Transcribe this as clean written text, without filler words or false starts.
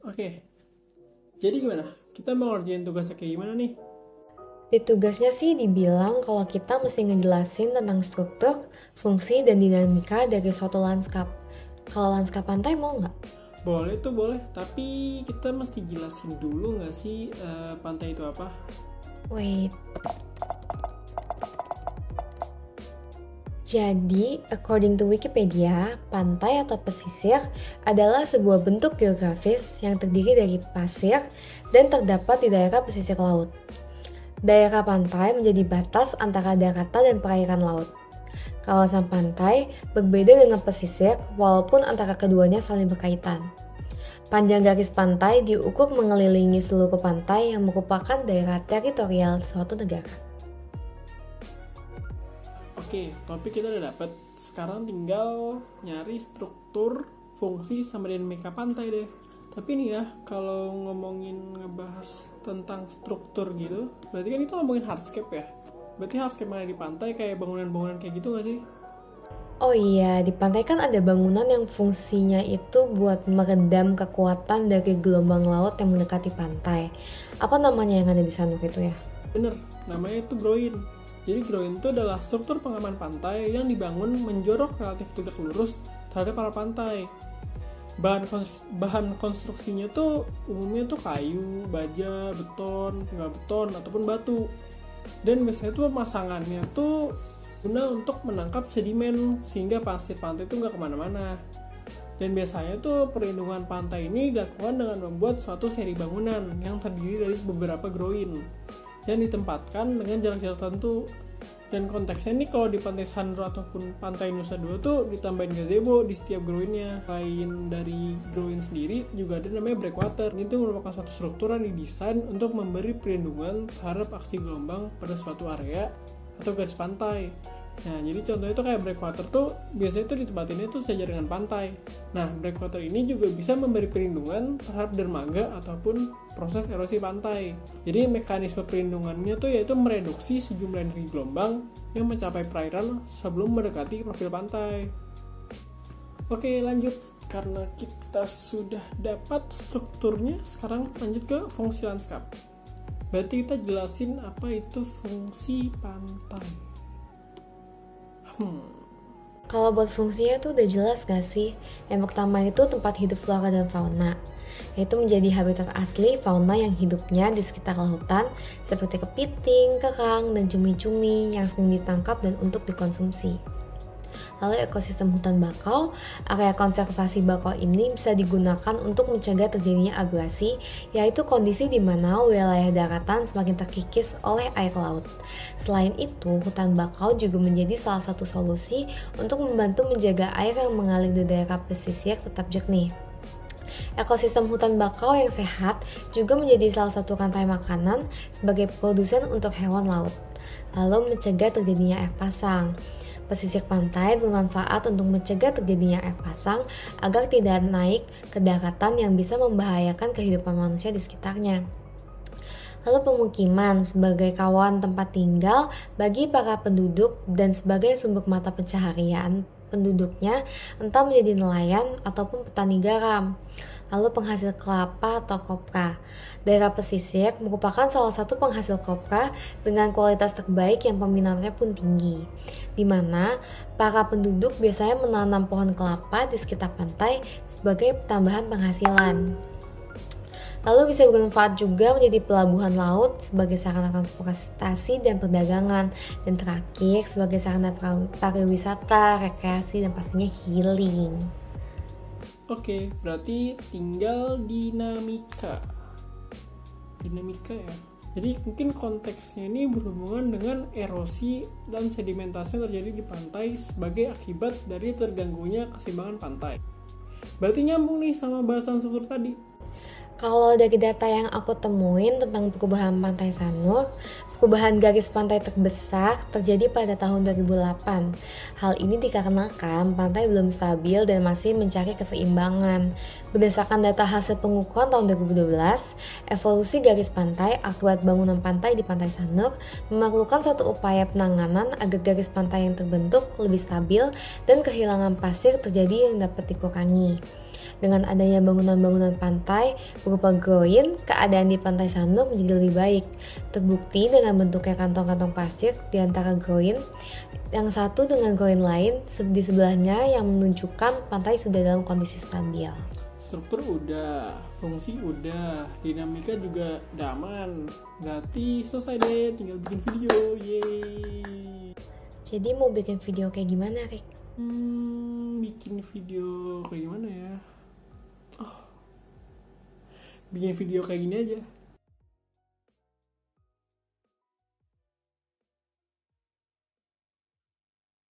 Oke, jadi gimana? Kita mau ngerjain tugasnya kayak gimana nih? Di tugasnya sih dibilang kalau kita mesti ngejelasin tentang struktur, fungsi, dan dinamika dari suatu lanskap. Kalau lanskap pantai mau nggak? Boleh tuh boleh, tapi kita mesti jelasin dulu nggak sih pantai itu apa? Wait. Jadi, according to Wikipedia, pantai atau pesisir adalah sebuah bentuk geografis yang terdiri dari pasir dan terdapat di daerah pesisir laut. Daerah pantai menjadi batas antara daratan dan perairan laut. Kawasan pantai berbeda dengan pesisir walaupun antara keduanya saling berkaitan. Panjang garis pantai diukur mengelilingi seluruh pantai yang merupakan daerah teritorial suatu negara. Oke, topik kita udah dapet. Sekarang tinggal nyari struktur, fungsi, sama dinamika pantai deh. Tapi nih ya, kalau ngomongin ngebahas tentang struktur gitu, berarti kan itu ngomongin hardscape ya? Berarti hardscape mana di pantai kayak bangunan-bangunan kayak gitu gak sih? Oh iya, di pantai kan ada bangunan yang fungsinya itu buat meredam kekuatan dari gelombang laut yang mendekati pantai. Apa namanya yang ada di Sanuk itu ya? Bener, namanya itu groin. Jadi groin itu adalah struktur pengaman pantai yang dibangun menjorok relatif tegak lurus terhadap para pantai. Bahan konstruksinya tuh umumnya tuh kayu, baja, beton, tinggal beton, ataupun batu. Dan biasanya tuh pemasangannya tuh guna untuk menangkap sedimen sehingga pasir pantai itu nggak kemana-mana. Dan biasanya tuh perlindungan pantai ini dilakukan dengan membuat suatu seri bangunan yang terdiri dari beberapa groin yang ditempatkan dengan jarak-jarak tertentu. Dan konteksnya nih kalau di pantai Sandro ataupun pantai Nusa Dua tuh ditambahin gazebo di setiap groinnya. Selain dari groin sendiri juga ada namanya breakwater. Ini tuh merupakan suatu struktur yang didesain untuk memberi perlindungan terhadap aksi gelombang pada suatu area atau garis pantai. Nah, jadi contohnya itu kayak breakwater tuh biasanya tuh ditempatinnya tuh sejajar dengan pantai. Nah, breakwater ini juga bisa memberi perlindungan terhadap dermaga ataupun proses erosi pantai. Jadi mekanisme perlindungannya tuh yaitu mereduksi sejumlah energi gelombang yang mencapai perairan sebelum mendekati profil pantai. Oke, lanjut. Karena kita sudah dapat strukturnya, sekarang lanjut ke fungsi lanskap. Berarti kita jelasin apa itu fungsi pantai. Kalau buat fungsinya tuh udah jelas gak sih? Yang pertama itu tempat hidup flora dan fauna, yaitu menjadi habitat asli fauna yang hidupnya di sekitar lautan seperti kepiting, kerang, dan cumi-cumi yang sering ditangkap dan untuk dikonsumsi. Lalu ekosistem hutan bakau, area konservasi bakau ini bisa digunakan untuk mencegah terjadinya abrasi, yaitu kondisi di mana wilayah daratan semakin terkikis oleh air laut. Selain itu, hutan bakau juga menjadi salah satu solusi untuk membantu menjaga air yang mengalir di daerah pesisir tetap jernih. Ekosistem hutan bakau yang sehat juga menjadi salah satu rantai makanan sebagai produsen untuk hewan laut, lalu mencegah terjadinya air pasang. Pesisir pantai bermanfaat untuk mencegah terjadinya air pasang agar tidak naik ke daratan yang bisa membahayakan kehidupan manusia di sekitarnya. Lalu pemukiman sebagai kawan tempat tinggal bagi para penduduk dan sebagai sumber mata pencaharian penduduknya, entah menjadi nelayan ataupun petani garam. Lalu penghasil kelapa atau kopra. Daerah pesisir merupakan salah satu penghasil kopra dengan kualitas terbaik yang peminatnya pun tinggi, di mana para penduduk biasanya menanam pohon kelapa di sekitar pantai sebagai tambahan penghasilan. Lalu bisa bermanfaat juga menjadi pelabuhan laut sebagai sarana transportasi dan perdagangan. Dan terakhir sebagai sarana pariwisata, rekreasi, dan pastinya healing. Oke, berarti tinggal dinamika. Dinamika ya. Jadi mungkin konteksnya ini berhubungan dengan erosi dan sedimentasi yang terjadi di pantai sebagai akibat dari terganggunya keseimbangan pantai. Berarti nyambung nih sama bahasan struktur tadi. Kalau dari data yang aku temuin tentang perubahan pantai Sanur, perubahan garis pantai terbesar terjadi pada tahun 2008. Hal ini dikarenakan pantai belum stabil dan masih mencari keseimbangan. Berdasarkan data hasil pengukuran tahun 2012, evolusi garis pantai akibat bangunan pantai di pantai Sanur memerlukan suatu upaya penanganan agar garis pantai yang terbentuk lebih stabil dan kehilangan pasir terjadi yang dapat dikurangi. Dengan adanya bangunan-bangunan pantai berupa groin, keadaan di Pantai Sanur menjadi lebih baik. Terbukti dengan bentuknya kantong-kantong pasir di antara groin, yang satu dengan groin lain di sebelahnya yang menunjukkan pantai sudah dalam kondisi stabil. Struktur udah, fungsi udah, dinamika juga udah aman. Berarti selesai deh, tinggal bikin video. Yeay. Jadi mau bikin video kayak gimana, Rick? Bikin video kayak gimana ya? Bikin video kayak gini aja.